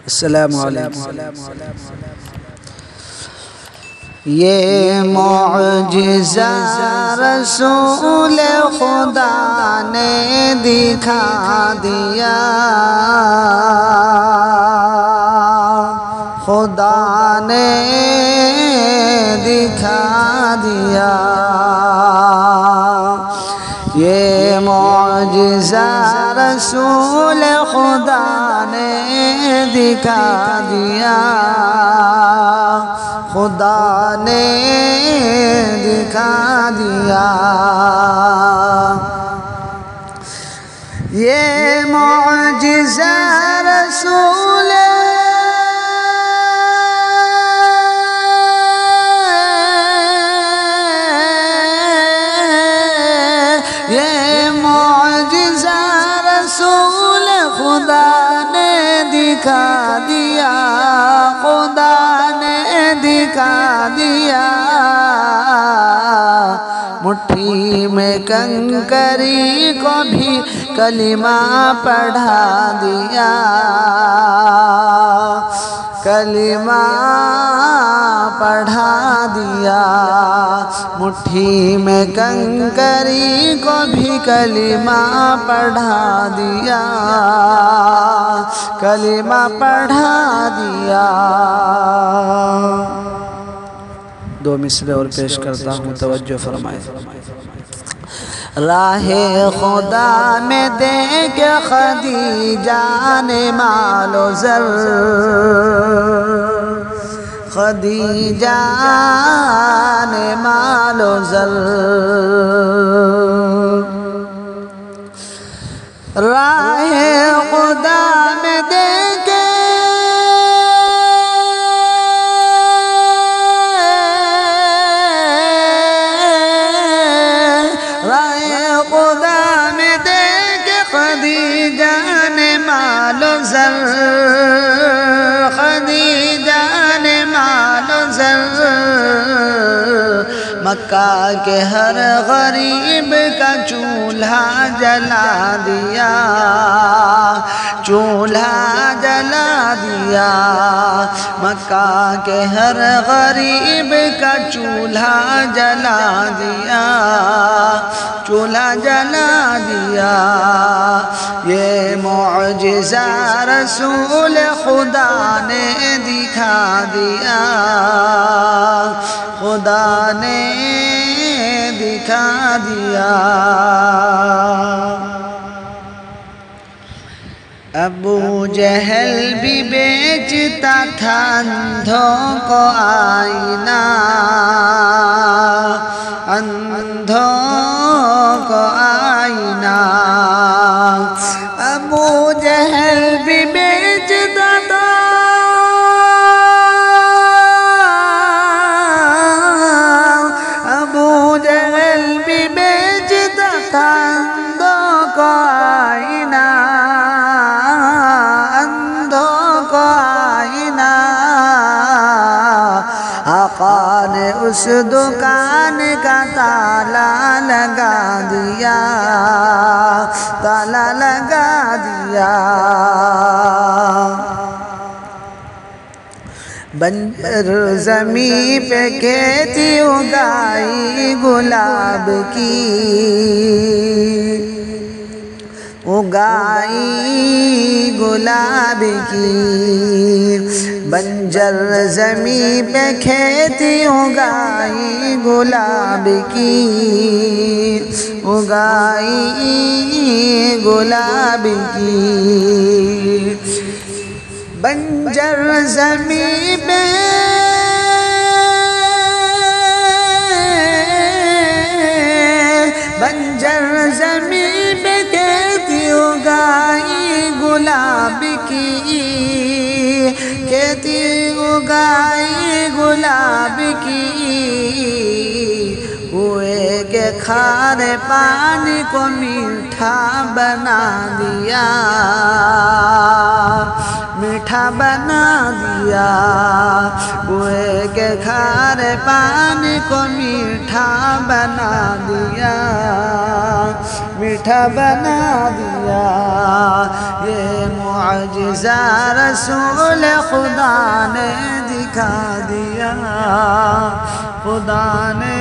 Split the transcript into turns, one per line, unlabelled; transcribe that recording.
अस्सलामु अलैकुम। ये मौजिज़ा रसूल खुदा ने दिखा दिया, खुदा ने दिखा दिया। ये मौजिज़ा रसूल खुदा ने दिखा दिया, खुदा ने दिखा दिया। ये मौजिज़ा रसूल खुदा ने दिखा दिया, खुदा ने दिखा दिया। मुट्ठी में कंकरी को भी कलिमा पढ़ा दिया, कलिमा पढ़ा दिया। मुट्ठी में कंकरी को भी कलिमा पढ़ा दिया, कलिमा पढ़ा दिया। दो मिसरे और पेश करता हूँ, तवज्जो फरमाए। राहे खुदा में देख खदीजा ने मालो ज़र, खदीजा ने मालो ज़र। राहे खुदा में देखे खदीजा ने मालो ज़र, खदीजा ने मालो ज़र। मक्का के हर गरीब का चूल्हा जला दिया, चूल्हा जला दिया। मक्का के हर गरीब का चूल्हा जला दिया, चूल्हा जला दिया। ये मौजिज़ा रसूल खुदा ने दिखा दिया, खुदा ने दिखा दिया। अबू जहल भी बेचता था अंधों को आईना, अंधों को आईना। अबू जहल भी बेचता था अंधों को आईना, अंधों को आईना। आका ने उस दुकान का ताला लगा दिया, ताला लगा दिया। बंजर ज़मीं पे खेती उगाई गुलाब की, उगाई गुलाब की। बंजर ज़मीं पे खेती उगाई गुलाब की, उगाई गुलाब की। बंजर ज़मीं पे बंजर ज़मीं पे खेती उगाई गुलाब की, खेती उगाई गुलाब की। हुए के खारे पानी को मीठा बना दिया, मीठा बना दिया। कुएं के खारे पानी को मीठा बना दिया, मीठा बना दिया। ये मुअजिज़ा रसूल खुदा ने दिखा दिया, खुदा ने